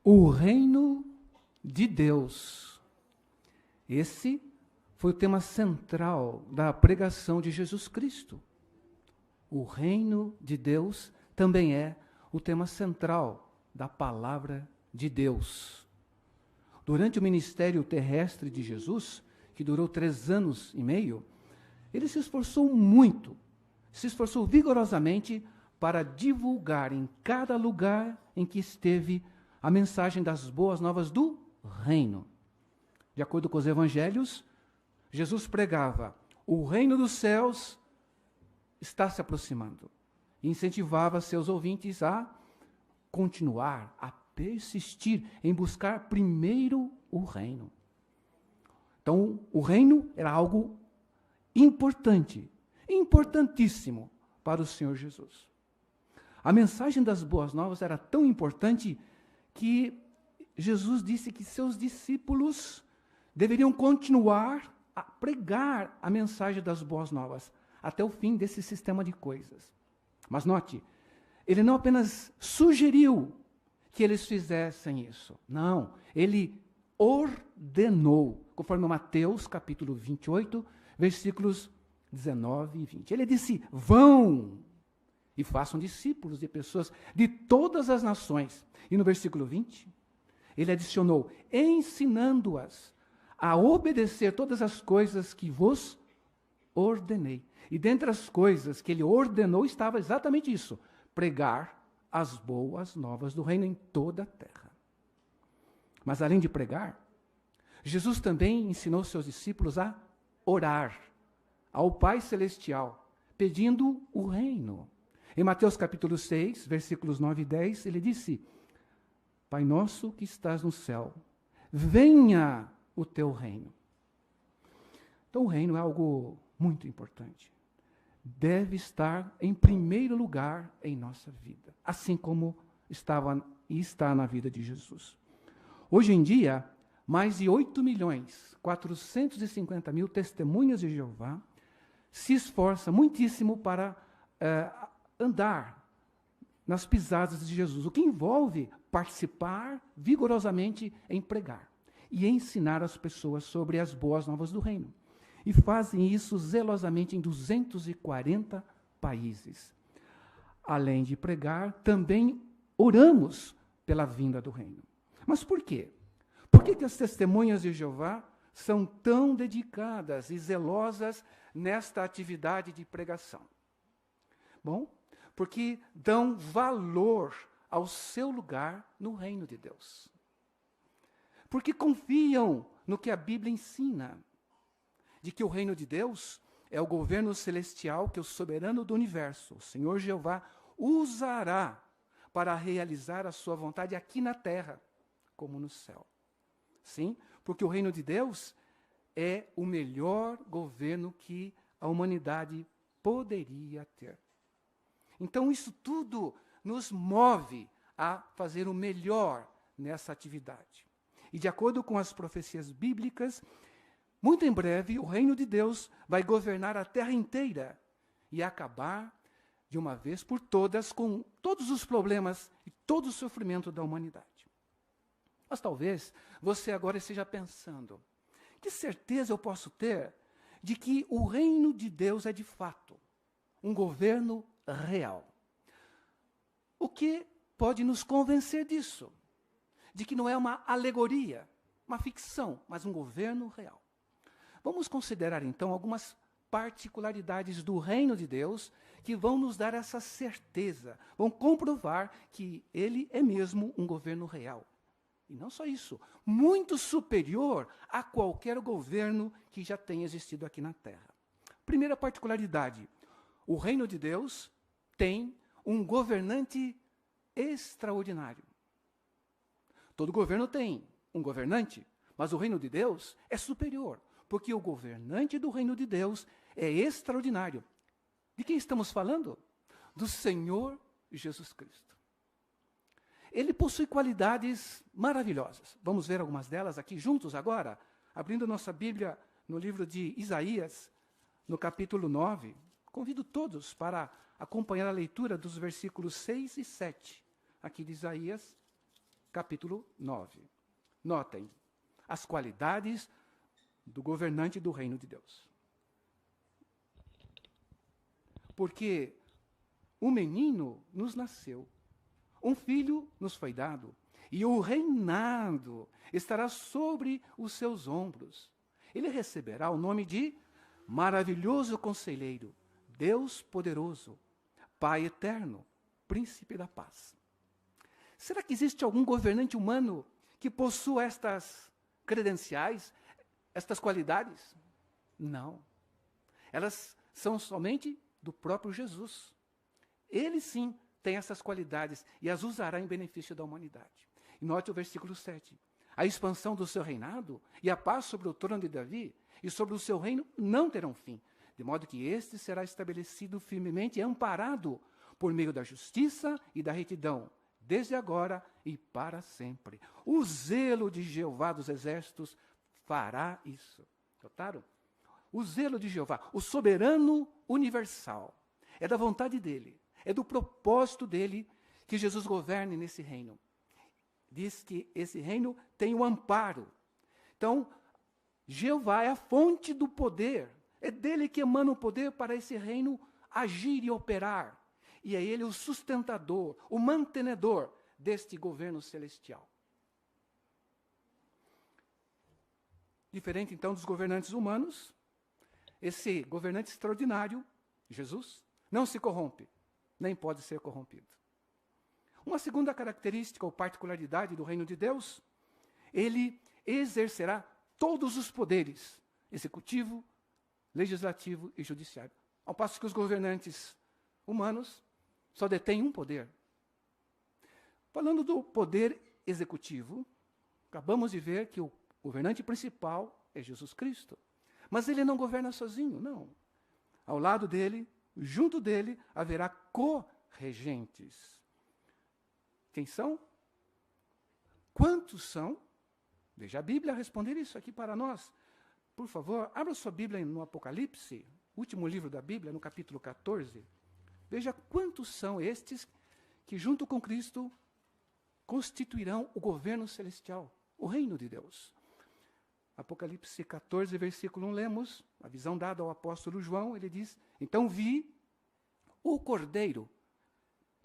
O reino de Deus. Esse foi o tema central da pregação de Jesus Cristo. O reino de Deus também é o tema central da palavra de Deus. Durante o ministério terrestre de Jesus, que durou 3 anos e meio, ele se esforçou muito, se esforçou vigorosamente para divulgar em cada lugar em que esteve a mensagem das boas novas do reino. De acordo com os evangelhos, Jesus pregava: o reino dos céus está se aproximando. E incentivava seus ouvintes a continuar, a persistir em buscar primeiro o reino. Então, o reino era algo importante, importantíssimo para o Senhor Jesus. A mensagem das boas novas era tão importante que Jesus disse que seus discípulos deveriam continuar a pregar a mensagem das boas novas até o fim desse sistema de coisas. Mas note, ele não apenas sugeriu que eles fizessem isso. Não, ele ordenou, conforme Mateus capítulo 28, versículos 19 e 20. Ele disse: vão e façam discípulos de pessoas de todas as nações. E no versículo 20, ele adicionou: ensinando-as a obedecer todas as coisas que vos ordenei. E dentre as coisas que ele ordenou estava exatamente isso: pregar as boas novas do reino em toda a terra. Mas além de pregar, Jesus também ensinou seus discípulos a orar ao Pai Celestial, pedindo o reino. Em Mateus capítulo 6, versículos 9 e 10, ele disse: Pai nosso que estás no céu, venha o teu reino. Então o reino é algo muito importante. Deve estar em primeiro lugar em nossa vida, assim como estava e está na vida de Jesus. Hoje em dia, mais de 8.450.000 testemunhas de Jeová se esforçam muitíssimo para andar nas pisadas de Jesus, o que envolve participar vigorosamente em pregar e ensinar as pessoas sobre as boas novas do reino. E fazem isso zelosamente em 240 países. Além de pregar, também oramos pela vinda do reino. Mas por quê? Por que as testemunhas de Jeová são tão dedicadas e zelosas nesta atividade de pregação? Bom, porque dão valor ao seu lugar no reino de Deus. Porque confiam no que a Bíblia ensina, de que o reino de Deus é o governo celestial que o soberano do universo, o Senhor Jeová, usará para realizar a sua vontade aqui na terra, como no céu. Sim, porque o reino de Deus é o melhor governo que a humanidade poderia ter. Então, isso tudo nos move a fazer o melhor nessa atividade. E de acordo com as profecias bíblicas, muito em breve o reino de Deus vai governar a terra inteira e acabar de uma vez por todas com todos os problemas e todo o sofrimento da humanidade. Mas talvez você agora esteja pensando: que certeza eu posso ter de que o reino de Deus é de fato um governo real? O que pode nos convencer disso? De que não é uma alegoria, uma ficção, mas um governo real. Vamos considerar então algumas particularidades do reino de Deus que vão nos dar essa certeza, vão comprovar que ele é mesmo um governo real. E não só isso, muito superior a qualquer governo que já tenha existido aqui na Terra. Primeira particularidade: o reino de Deus tem um governante extraordinário. Todo governo tem um governante, mas o reino de Deus é superior, porque o governante do reino de Deus é extraordinário. De quem estamos falando? Do Senhor Jesus Cristo. Ele possui qualidades maravilhosas. Vamos ver algumas delas aqui juntos agora, abrindo nossa Bíblia no livro de Isaías, no capítulo 9. Convido todos para acompanhar a leitura dos versículos 6 e 7, aqui de Isaías, capítulo 9. Notem as qualidades do governante do reino de Deus. Porque um menino nos nasceu, um filho nos foi dado, e o reinado estará sobre os seus ombros. Ele receberá o nome de Maravilhoso Conselheiro, Deus Poderoso, Pai Eterno, Príncipe da Paz. Será que existe algum governante humano que possua estas credenciais, estas qualidades? Não. Elas são somente do próprio Jesus. Ele sim tem essas qualidades e as usará em benefício da humanidade. E note o versículo 7. A expansão do seu reinado e a paz sobre o trono de Davi e sobre o seu reino não terão fim, de modo que este será estabelecido firmemente e amparado por meio da justiça e da retidão, desde agora e para sempre. O zelo de Jeová dos exércitos fará isso. Notaram? O zelo de Jeová, o soberano universal, é da vontade dele, é do propósito dele que Jesus governe nesse reino. Diz que esse reino tem o amparo. Então, Jeová é a fonte do poder. É dele que emana o poder para esse reino agir e operar. E é ele o sustentador, o mantenedor deste governo celestial. Diferente, então, dos governantes humanos, esse governante extraordinário, Jesus, não se corrompe, nem pode ser corrompido. Uma segunda característica ou particularidade do reino de Deus, ele exercerá todos os poderes, executivo, legislativo e judiciário. Ao passo que os governantes humanos só detêm um poder. Falando do poder executivo, acabamos de ver que o governante principal é Jesus Cristo. Mas ele não governa sozinho, não. Ao lado dele, junto dele, haverá co-regentes. Quem são? Quantos são? Veja a Bíblia responder isso aqui para nós. Por favor, abra sua Bíblia no Apocalipse, último livro da Bíblia, no capítulo 14. Veja quantos são estes que, junto com Cristo, constituirão o governo celestial, o reino de Deus. Apocalipse 14, versículo 1, lemos, a visão dada ao apóstolo João, ele diz, então vi o Cordeiro,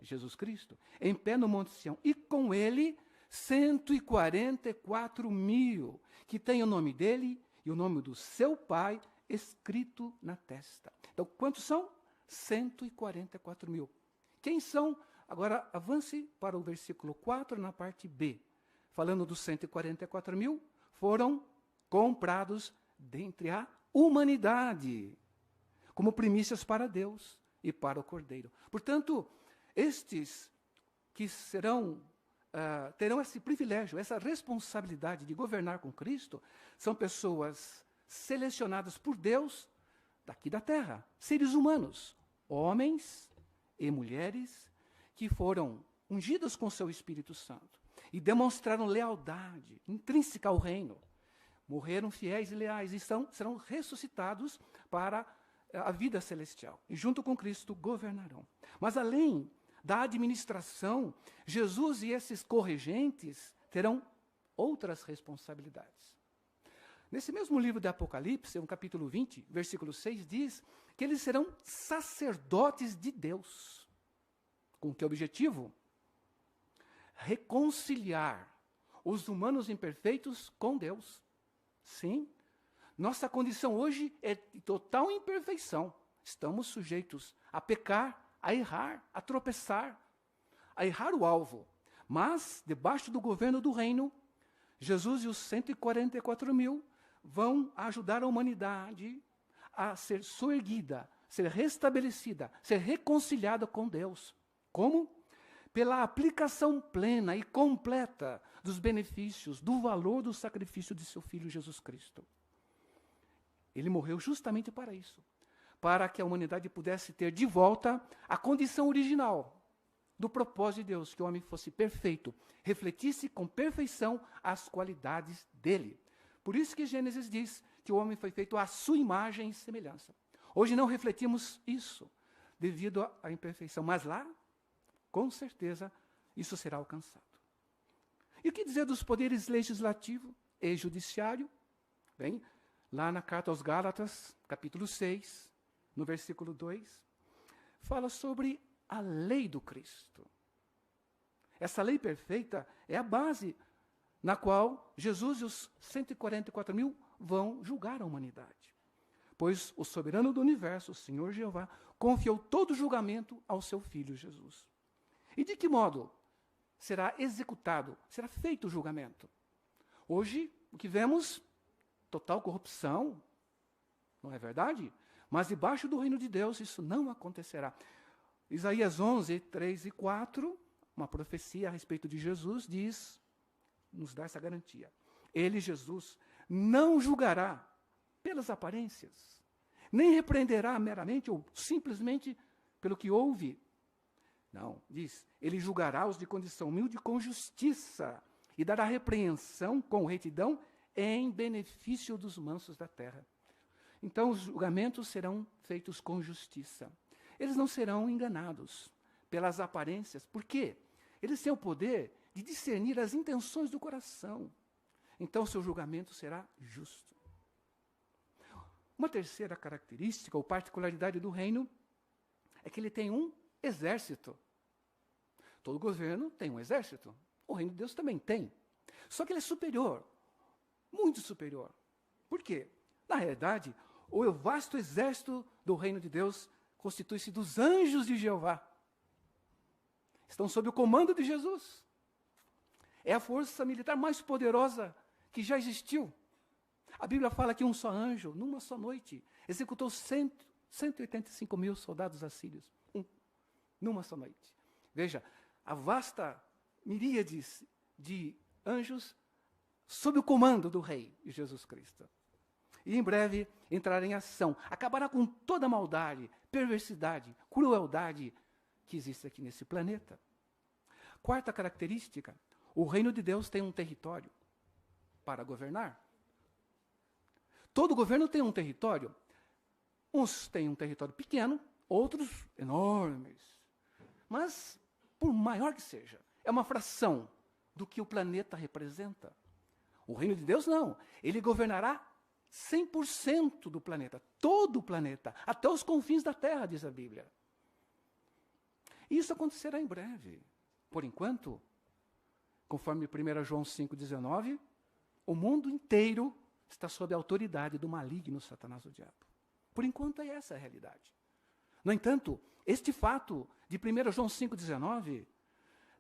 Jesus Cristo, em pé no Monte Sião, e com ele 144.000, que tem o nome dele e o nome do seu Pai escrito na testa. Então, quantos são? 144.000. Quem são? Agora, avance para o versículo 4, na parte B. Falando dos 144.000, foram comprados dentre a humanidade, como primícias para Deus e para o Cordeiro. Portanto, estes que terão esse privilégio, essa responsabilidade de governar com Cristo, são pessoas selecionadas por Deus daqui da terra, seres humanos, homens e mulheres que foram ungidos com seu Espírito Santo e demonstraram lealdade intrínseca ao reino. Morreram fiéis e leais e serão ressuscitados para a vida celestial. E junto com Cristo governarão. Mas além da administração, Jesus e esses corregentes terão outras responsabilidades. Nesse mesmo livro de Apocalipse, no capítulo 20, versículo 6, diz que eles serão sacerdotes de Deus. Com que objetivo? Reconciliar os humanos imperfeitos com Deus. Sim, nossa condição hoje é de total imperfeição. Estamos sujeitos a pecar, a errar, a tropeçar, a errar o alvo. Mas, debaixo do governo do reino, Jesus e os 144.000 vão ajudar a humanidade a ser soerguida, ser restabelecida, ser reconciliada com Deus. Como? Pela aplicação plena e completa dos benefícios, do valor do sacrifício de seu Filho Jesus Cristo. Ele morreu justamente para isso, para que a humanidade pudesse ter de volta a condição original do propósito de Deus, que o homem fosse perfeito, refletisse com perfeição as qualidades dele. Por isso que Gênesis diz que o homem foi feito à sua imagem e semelhança. Hoje não refletimos isso, devido à imperfeição, mas lá, com certeza, isso será alcançado. E o que dizer dos poderes legislativo e judiciário? Bem, lá na carta aos Gálatas, capítulo 6, no versículo 2, fala sobre a lei do Cristo. Essa lei perfeita é a base na qual Jesus e os 144 mil vão julgar a humanidade. Pois o soberano do universo, o Senhor Jeová, confiou todo o julgamento ao seu Filho Jesus. E de que modo será executado, será feito o julgamento? Hoje, o que vemos, total corrupção, não é verdade? Mas debaixo do reino de Deus isso não acontecerá. Isaías 11, 3 e 4, uma profecia a respeito de Jesus, nos dá essa garantia. Ele, Jesus, não julgará pelas aparências, nem repreenderá meramente ou simplesmente pelo que ouve. Não, diz, ele julgará os de condição humilde com justiça e dará repreensão com retidão em benefício dos mansos da terra. Então os julgamentos serão feitos com justiça. Eles não serão enganados pelas aparências. Por quê? Eles têm o poder de discernir as intenções do coração. Então seu julgamento será justo. Uma terceira característica ou particularidade do reino é que ele tem um exército. Todo governo tem um exército. O reino de Deus também tem. Só que ele é superior, muito superior. Por quê? Na realidade, o vasto exército do reino de Deus constitui-se dos anjos de Jeová. Estão sob o comando de Jesus. É a força militar mais poderosa que já existiu. A Bíblia fala que um só anjo, numa só noite, executou 185 mil soldados assírios. Numa só noite. Veja, a vasta miríades de anjos sob o comando do Rei Jesus Cristo. E em breve entrará em ação. Acabará com toda a maldade, perversidade, crueldade que existe aqui nesse planeta. Quarta característica, o reino de Deus tem um território para governar. Todo governo tem um território. Uns têm um território pequeno, outros enormes. Mas, por maior que seja, é uma fração do que o planeta representa. O reino de Deus não. Ele governará 100% do planeta, todo o planeta, até os confins da terra, diz a Bíblia. E isso acontecerá em breve. Por enquanto, conforme 1 João 5,19, o mundo inteiro está sob a autoridade do maligno Satanás, o diabo. Por enquanto é essa a realidade. No entanto, este fato de 1 João 5,19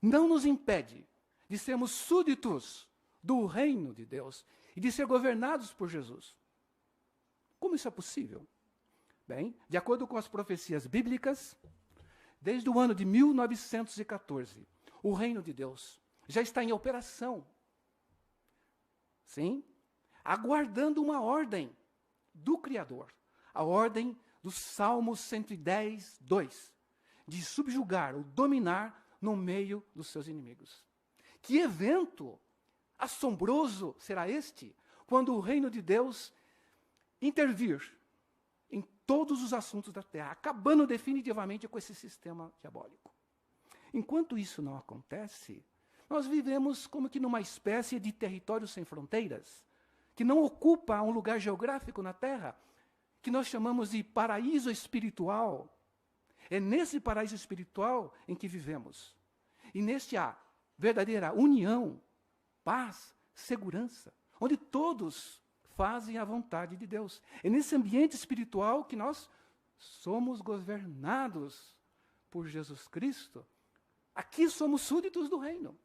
não nos impede de sermos súditos do reino de Deus e de ser governados por Jesus. Como isso é possível? Bem, de acordo com as profecias bíblicas, desde o ano de 1914, o reino de Deus já está em operação. Sim, aguardando uma ordem do Criador, a ordem do Salmo 110, 2, de subjugar ou dominar no meio dos seus inimigos. Que evento assombroso será este, quando o reino de Deus intervir em todos os assuntos da terra, acabando definitivamente com esse sistema diabólico. Enquanto isso não acontece, nós vivemos como que numa espécie de território sem fronteiras, que não ocupa um lugar geográfico na terra, que nós chamamos de paraíso espiritual. É nesse paraíso espiritual em que vivemos. E neste há verdadeira união, paz, segurança, onde todos fazem a vontade de Deus. É nesse ambiente espiritual que nós somos governados por Jesus Cristo. Aqui somos súditos do reino.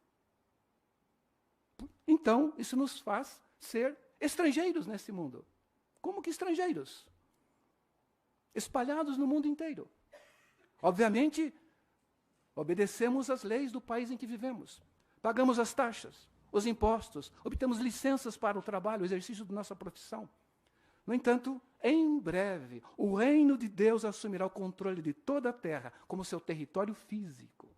Então, isso nos faz ser estrangeiros nesse mundo. Como que estrangeiros? Espalhados no mundo inteiro. Obviamente, obedecemos às leis do país em que vivemos. Pagamos as taxas, os impostos, obtemos licenças para o trabalho, o exercício da nossa profissão. No entanto, em breve, o reino de Deus assumirá o controle de toda a terra como seu território físico.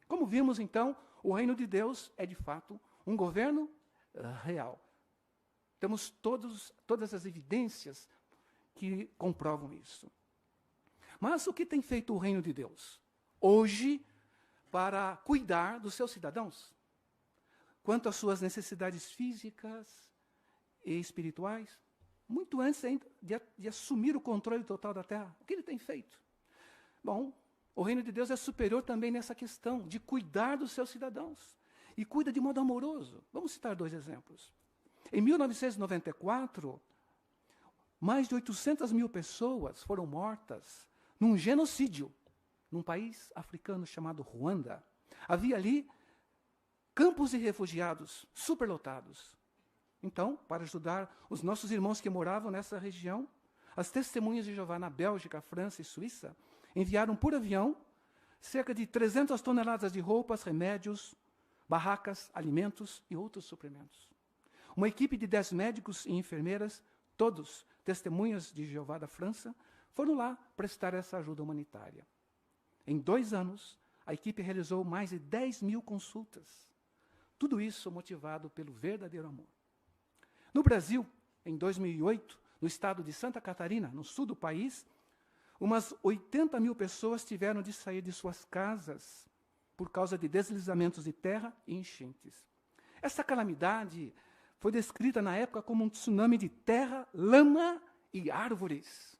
Como vimos, então, o reino de Deus é, de fato, um governo real. Temos todas as evidências que comprovam isso. Mas o que tem feito o reino de Deus hoje para cuidar dos seus cidadãos? quanto às suas necessidades físicas e espirituais, muito antes ainda de assumir o controle total da terra. O que ele tem feito? Bom, o reino de Deus é superior também nessa questão de cuidar dos seus cidadãos. E cuida de modo amoroso. Vamos citar 2 exemplos. Em 1994, mais de 800 mil pessoas foram mortas num genocídio, num país africano chamado Ruanda. Havia ali campos de refugiados superlotados. Então, para ajudar os nossos irmãos que moravam nessa região, as Testemunhas de Jeová na Bélgica, França e Suíça enviaram por avião cerca de 300 toneladas de roupas, remédios, barracas, alimentos e outros suprimentos. Uma equipe de 10 médicos e enfermeiras, todos Testemunhas de Jeová da França, foram lá prestar essa ajuda humanitária. Em 2 anos, a equipe realizou mais de 10 mil consultas. Tudo isso motivado pelo verdadeiro amor. No Brasil, em 2008, no estado de Santa Catarina, no sul do país, umas 80 mil pessoas tiveram de sair de suas casas por causa de deslizamentos de terra e enchentes. Essa calamidade foi descrita na época como um tsunami de terra, lama e árvores.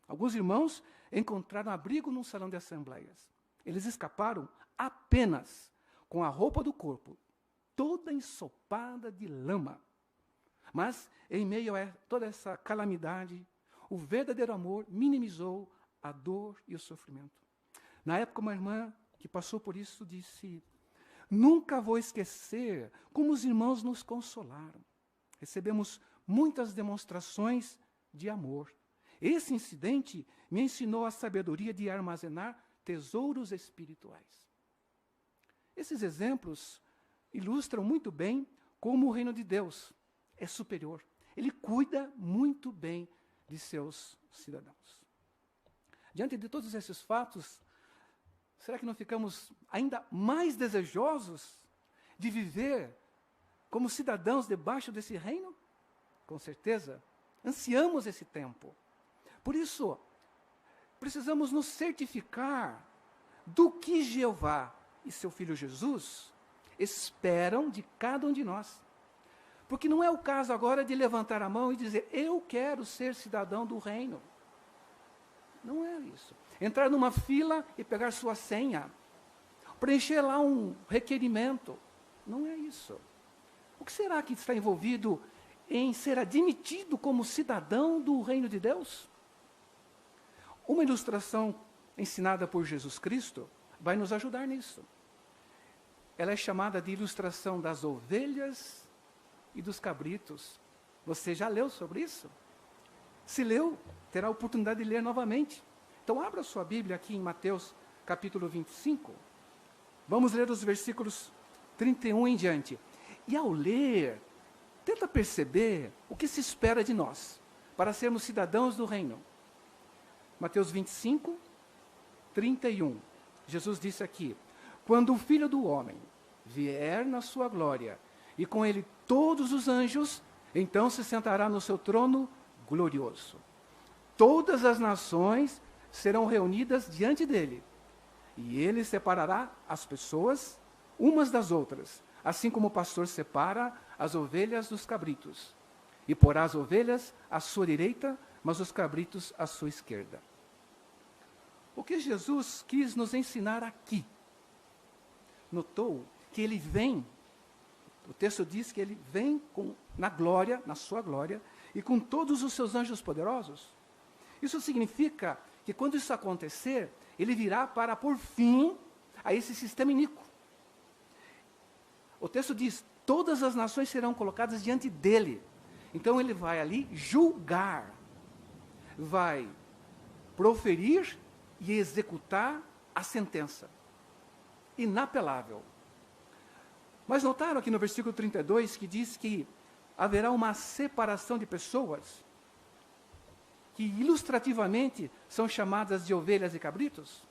Alguns irmãos encontraram abrigo num salão de assembleias. Eles escaparam apenas com a roupa do corpo, toda ensopada de lama. Mas, em meio a toda essa calamidade, o verdadeiro amor minimizou a dor e o sofrimento. Na época, uma irmã que passou por isso disse: nunca vou esquecer como os irmãos nos consolaram. Recebemos muitas demonstrações de amor. Esse incidente me ensinou a sabedoria de armazenar tesouros espirituais. Esses exemplos ilustram muito bem como o reino de Deus é superior. Ele cuida muito bem de seus cidadãos. Diante de todos esses fatos, será que não ficamos ainda mais desejosos de viver como cidadãos debaixo desse reino? Com certeza, ansiamos esse tempo. Por isso, precisamos nos certificar do que Jeová e seu Filho Jesus esperam de cada um de nós. Porque não é o caso agora de levantar a mão e dizer: eu quero ser cidadão do reino. Não é isso. Entrar numa fila e pegar sua senha. Preencher lá um requerimento. Não é isso. O que será que está envolvido em ser admitido como cidadão do reino de Deus? Uma ilustração ensinada por Jesus Cristo vai nos ajudar nisso. Ela é chamada de ilustração das ovelhas e dos cabritos. Você já leu sobre isso? Se leu, terá a oportunidade de ler novamente. Então, abra sua Bíblia aqui em Mateus, capítulo 25. Vamos ler os versículos 31 em diante. E ao ler, tenta perceber o que se espera de nós, para sermos cidadãos do reino. Mateus 25, 31. Jesus disse aqui: quando o Filho do Homem vier na sua glória, e com ele todos os anjos, então se sentará no seu trono glorioso. Todas as nações serão reunidas diante dele, e ele separará as pessoas umas das outras, assim como o pastor separa as ovelhas dos cabritos, e porá as ovelhas à sua direita, mas os cabritos à sua esquerda. O que Jesus quis nos ensinar aqui? Notou que ele vem, o texto diz que ele vem na glória, na sua glória, e com todos os seus anjos poderosos. Isso significa que quando isso acontecer, ele virá para pôr fim a esse sistema iníquo. O texto diz: todas as nações serão colocadas diante dele. Então ele vai ali julgar, vai proferir e executar a sentença. Inapelável. Mas notaram aqui no versículo 32 que diz que haverá uma separação de pessoas que ilustrativamente são chamadas de ovelhas e cabritos?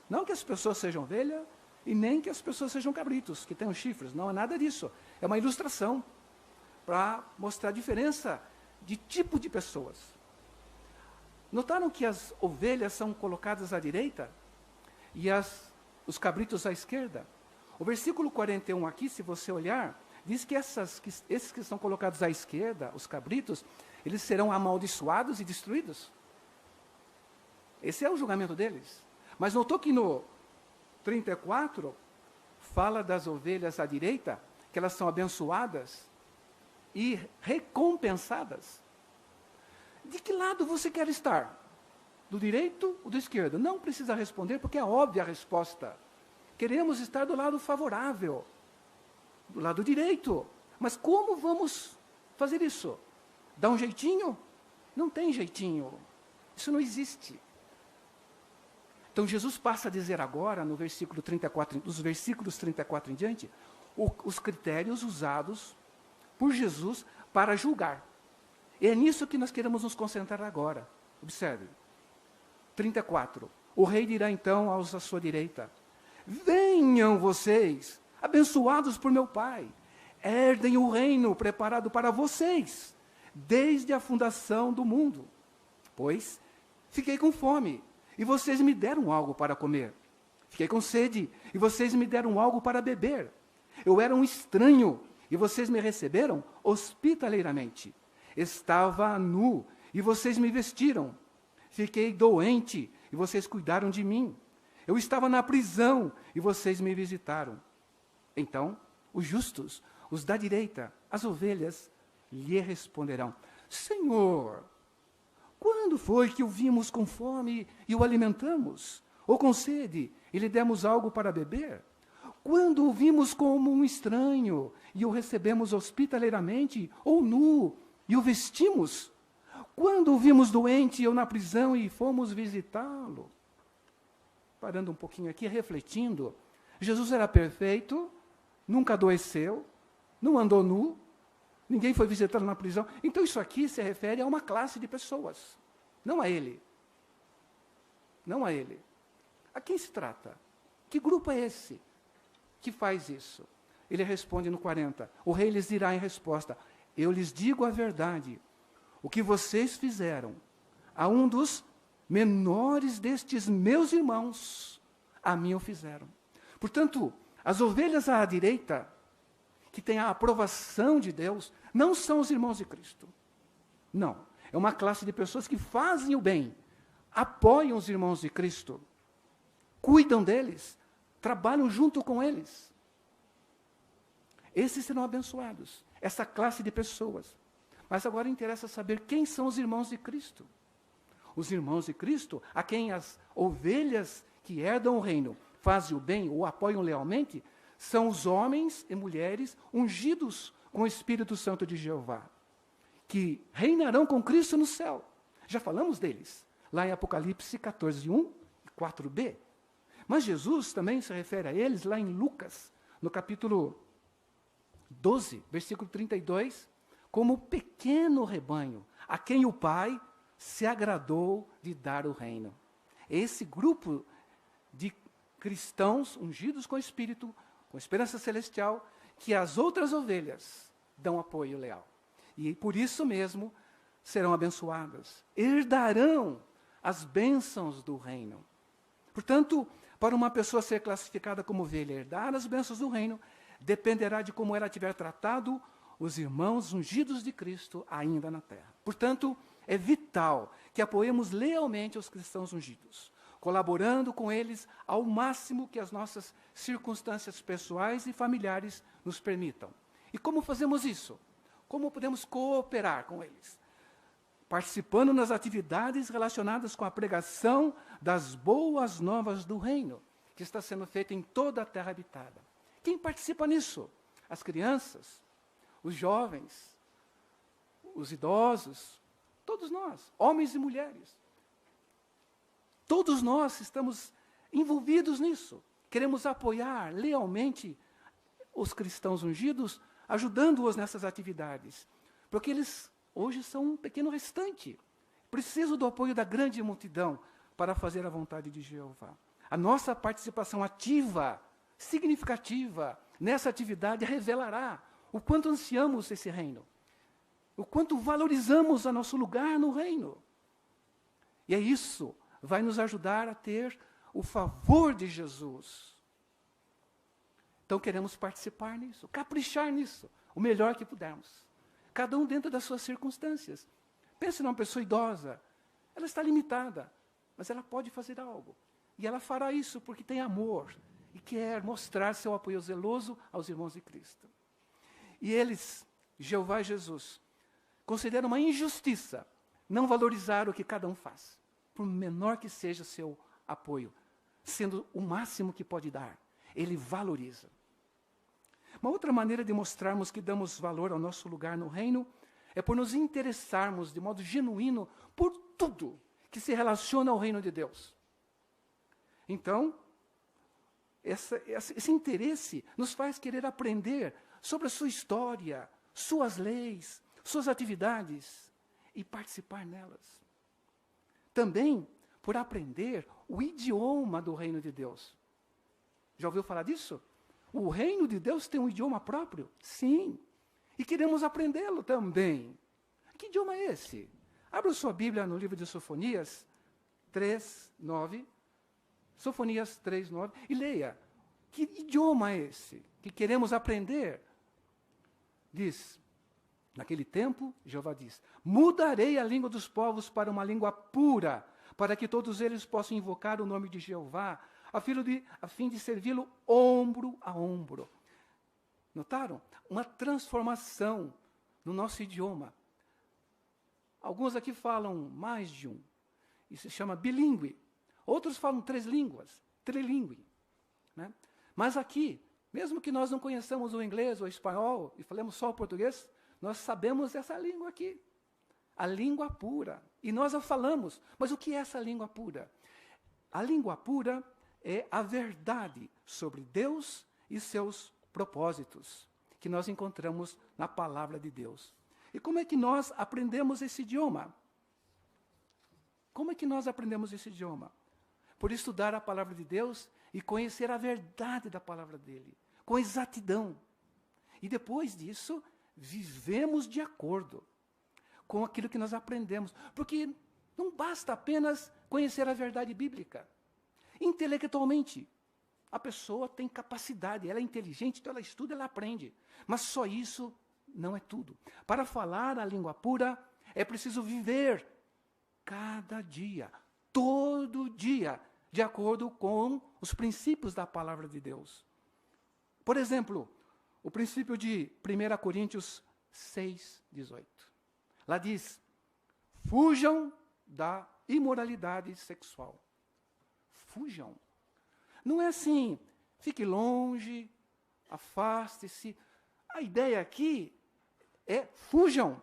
Não que as pessoas sejam ovelha e nem que as pessoas sejam cabritos, que tenham chifres. Não é nada disso. É uma ilustração para mostrar a diferença de tipo de pessoas. Notaram que as ovelhas são colocadas à direita e os cabritos à esquerda? O versículo 41 aqui, se você olhar, diz que esses que estão colocados à esquerda, os cabritos, eles serão amaldiçoados e destruídos. Esse é o julgamento deles. Mas notou que no 34, fala das ovelhas à direita, que elas são abençoadas e recompensadas. De que lado você quer estar? Do direito ou do esquerdo? Não precisa responder, porque é óbvia a resposta. Queremos estar do lado favorável, do lado direito. Mas como vamos fazer isso? Dá um jeitinho? Não tem jeitinho. Isso não existe. Então Jesus passa a dizer agora, no versículo 34, dos versículos 34 em diante, os critérios usados por Jesus para julgar. E é nisso que nós queremos nos concentrar agora. Observe. 34. O rei dirá então aos à sua direita: venham vocês, abençoados por meu Pai, herdem o reino preparado para vocês, desde a fundação do mundo. Pois fiquei com fome, e vocês me deram algo para comer. Fiquei com sede, e vocês me deram algo para beber. Eu era um estranho, e vocês me receberam hospitaleiramente. Estava nu, e vocês me vestiram. Fiquei doente, e vocês cuidaram de mim. Eu estava na prisão, e vocês me visitaram. Então, os justos, os da direita, as ovelhas, lhe responderão: Senhor, quando foi que o vimos com fome e o alimentamos? Ou com sede e lhe demos algo para beber? Quando o vimos como um estranho e o recebemos hospitaleiramente? Ou nu e o vestimos? Quando o vimos doente ou na prisão e fomos visitá-lo? Parando um pouquinho aqui, refletindo, Jesus era perfeito, nunca adoeceu, não andou nu, ninguém foi visitá-lo na prisão. Então isso aqui se refere a uma classe de pessoas, não a ele. Não a ele. A quem se trata? Que grupo é esse que faz isso? Ele responde no 40. O rei lhes dirá em resposta: eu lhes digo a verdade. O que vocês fizeram a um dos menores destes meus irmãos, a mim o fizeram. Portanto, as ovelhas à direita, que têm a aprovação de Deus, não são os irmãos de Cristo. Não. É uma classe de pessoas que fazem o bem, apoiam os irmãos de Cristo, cuidam deles, trabalham junto com eles. Esses serão abençoados, essa classe de pessoas. Mas agora interessa saber quem são os irmãos de Cristo. Os irmãos de Cristo, a quem as ovelhas que herdam o reino fazem o bem ou apoiam lealmente, são os homens e mulheres ungidos com o Espírito Santo de Jeová, que reinarão com Cristo no céu. Já falamos deles, lá em Apocalipse 14, 1 e 4b. Mas Jesus também se refere a eles lá em Lucas, no capítulo 12, versículo 32, como pequeno rebanho, a quem o Pai se agradou de dar o reino. Esse grupo de cristãos ungidos com o Espírito, com esperança celestial, que as outras ovelhas dão apoio leal. E por isso mesmo serão abençoadas, herdarão as bênçãos do reino. Portanto, para uma pessoa ser classificada como ovelha, herdar as bênçãos do reino, dependerá de como ela tiver tratado os irmãos ungidos de Cristo ainda na terra. Portanto, é vital que apoiemos lealmente os cristãos ungidos, colaborando com eles ao máximo que as nossas circunstâncias pessoais e familiares nos permitam. E como fazemos isso? Como podemos cooperar com eles? Participando nas atividades relacionadas com a pregação das boas novas do reino, que está sendo feita em toda a terra habitada. Quem participa nisso? As crianças, os jovens, os idosos, todos nós, homens e mulheres. Todos nós estamos envolvidos nisso. Queremos apoiar lealmente os cristãos ungidos, ajudando-os nessas atividades. Porque eles hoje são um pequeno restante. Precisam do apoio da grande multidão para fazer a vontade de Jeová. A nossa participação ativa, significativa, nessa atividade revelará o quanto ansiamos esse reino, o quanto valorizamos o nosso lugar no reino. E é isso vai nos ajudar a ter o favor de Jesus. Então queremos participar nisso, caprichar nisso, o melhor que pudermos. Cada um dentro das suas circunstâncias. Pense numa pessoa idosa, ela está limitada, mas ela pode fazer algo. E ela fará isso porque tem amor e quer mostrar seu apoio zeloso aos irmãos de Cristo. E eles, Jeová e Jesus, consideram uma injustiça não valorizar o que cada um faz, por menor que seja seu apoio, sendo o máximo que pode dar. Ele valoriza. Uma outra maneira de mostrarmos que damos valor ao nosso lugar no reino é por nos interessarmos de modo genuíno por tudo que se relaciona ao reino de Deus. Então, esse interesse nos faz querer aprender sobre a sua história, suas leis, suas atividades e participar nelas. Também por aprender o idioma do reino de Deus. Já ouviu falar disso? O reino de Deus tem um idioma próprio? Sim. E queremos aprendê-lo também. Que idioma é esse? Abra sua Bíblia no livro de Sofonias 3:9. Sofonias 3:9. E leia. Que idioma é esse que queremos aprender? Diz, naquele tempo, Jeová diz, mudarei a língua dos povos para uma língua pura, para que todos eles possam invocar o nome de Jeová, a fim de servi-lo ombro a ombro. Notaram? Uma transformação no nosso idioma. Alguns aqui falam mais de um. Isso se chama bilíngue. Outros falam 3 línguas, trilíngue. Né? Mas aqui, mesmo que nós não conheçamos o inglês ou o espanhol e falemos só o português, nós sabemos essa língua aqui. A língua pura. E nós a falamos. Mas o que é essa língua pura? A língua pura é a verdade sobre Deus e seus propósitos, que nós encontramos na palavra de Deus. E como é que nós aprendemos esse idioma? Como é que nós aprendemos esse idioma? Por estudar a palavra de Deus e conhecer a verdade da palavra dele, com exatidão. E depois disso, vivemos de acordo com aquilo que nós aprendemos. Porque não basta apenas conhecer a verdade bíblica. Intelectualmente, a pessoa tem capacidade, ela é inteligente, então ela estuda, ela aprende. Mas só isso não é tudo. Para falar a língua pura, é preciso viver cada dia, todo dia, de acordo com os princípios da palavra de Deus. Por exemplo, o princípio de 1 Coríntios 6:18. Lá diz, fujam da imoralidade sexual. Fujam. Não é assim, fique longe, afaste-se. A ideia aqui é fujam.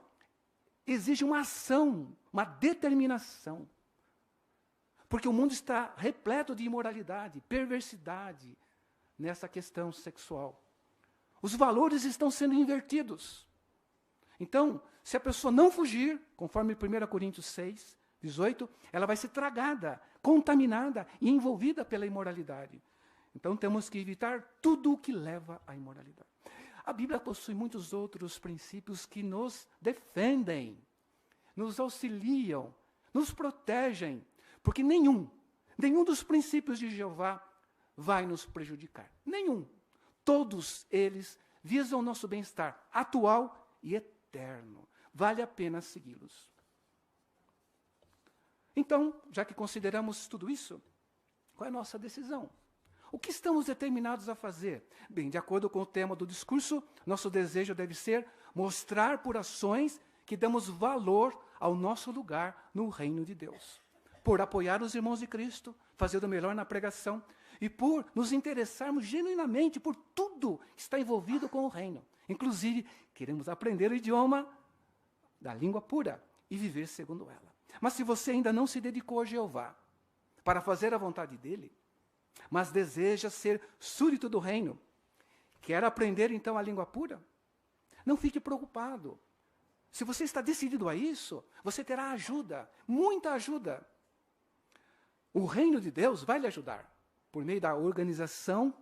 Exige uma ação, uma determinação. Porque o mundo está repleto de imoralidade, perversidade nessa questão sexual. Os valores estão sendo invertidos. Então, se a pessoa não fugir, conforme 1 Coríntios 6:18, ela vai ser tragada, contaminada e envolvida pela imoralidade. Então, temos que evitar tudo o que leva à imoralidade. A Bíblia possui muitos outros princípios que nos defendem, nos auxiliam, nos protegem, porque nenhum dos princípios de Jeová vai nos prejudicar. Nenhum. Todos eles visam o nosso bem-estar atual e eterno. Vale a pena segui-los. Então, já que consideramos tudo isso, qual é a nossa decisão? O que estamos determinados a fazer? Bem, de acordo com o tema do discurso, nosso desejo deve ser mostrar por ações que damos valor ao nosso lugar no reino de Deus. Por apoiar os irmãos de Cristo, fazer o melhor na pregação e por nos interessarmos genuinamente por tudo que está envolvido com o reino. Inclusive, queremos aprender o idioma da língua pura e viver segundo ela. Mas se você ainda não se dedicou a Jeová para fazer a vontade dele, mas deseja ser súdito do reino, quer aprender então a língua pura? Não fique preocupado. Se você está decidido a isso, você terá ajuda, muita ajuda. O reino de Deus vai lhe ajudar, por meio da organização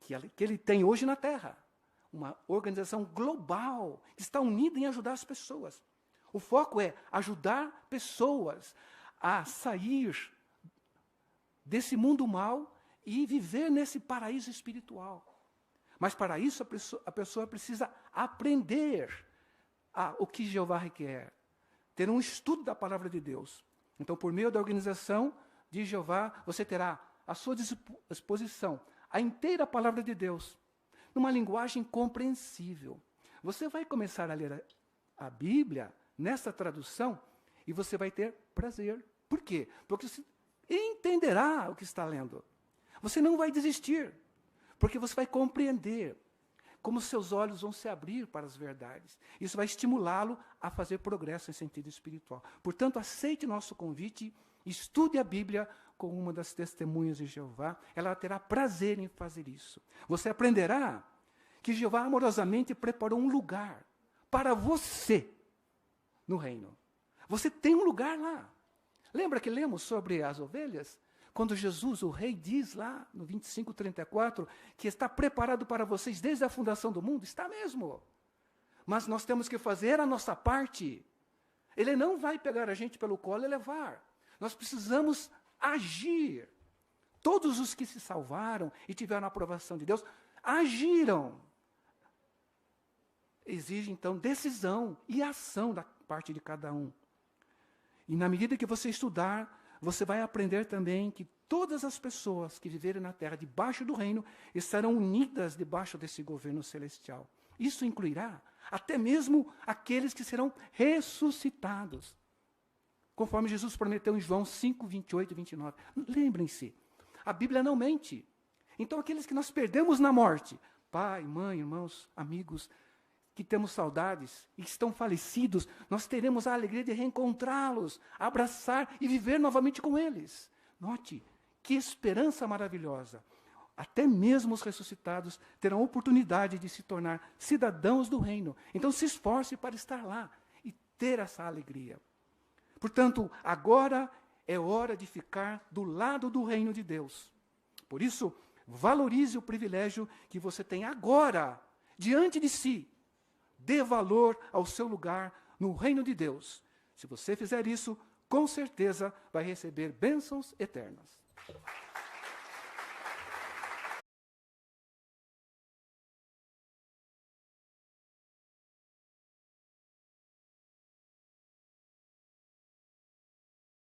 que ele tem hoje na Terra. Uma organização global, que está unida em ajudar as pessoas. O foco é ajudar pessoas a sair desse mundo mal e viver nesse paraíso espiritual. Mas para isso a pessoa precisa aprender o que Jeová requer. Ter um estudo da palavra de Deus. Então, por meio da organização de Jeová, você terá à sua disposição a inteira palavra de Deus, numa linguagem compreensível. Você vai começar a ler a Bíblia nessa tradução e você vai ter prazer. Por quê? Porque você entenderá o que está lendo. Você não vai desistir, porque você vai compreender como seus olhos vão se abrir para as verdades. Isso vai estimulá-lo a fazer progresso em sentido espiritual. Portanto, aceite nosso convite, estude a Bíblia com uma das testemunhas de Jeová. Ela terá prazer em fazer isso. Você aprenderá que Jeová amorosamente preparou um lugar para você no reino. Você tem um lugar lá. Lembra que lemos sobre as ovelhas? Quando Jesus, o rei, diz lá no 25:34, que está preparado para vocês desde a fundação do mundo, está mesmo. Mas nós temos que fazer a nossa parte. Ele não vai pegar a gente pelo colo e levar. Nós precisamos agir. Todos os que se salvaram e tiveram a aprovação de Deus, agiram. Exige, então, decisão e ação da parte de cada um. E na medida que você estudar, você vai aprender também que todas as pessoas que viverem na terra debaixo do reino estarão unidas debaixo desse governo celestial. Isso incluirá até mesmo aqueles que serão ressuscitados. Conforme Jesus prometeu em João 5, 28 e 29. Lembrem-se, a Bíblia não mente. Então aqueles que nós perdemos na morte, pai, mãe, irmãos, amigos, que temos saudades e que estão falecidos, nós teremos a alegria de reencontrá-los, abraçar e viver novamente com eles. Note, que esperança maravilhosa. Até mesmo os ressuscitados terão oportunidade de se tornar cidadãos do reino. Então se esforce para estar lá e ter essa alegria. Portanto, agora é hora de ficar do lado do reino de Deus. Por isso, valorize o privilégio que você tem agora, diante de si. Dê valor ao seu lugar no reino de Deus. Se você fizer isso, com certeza vai receber bênçãos eternas.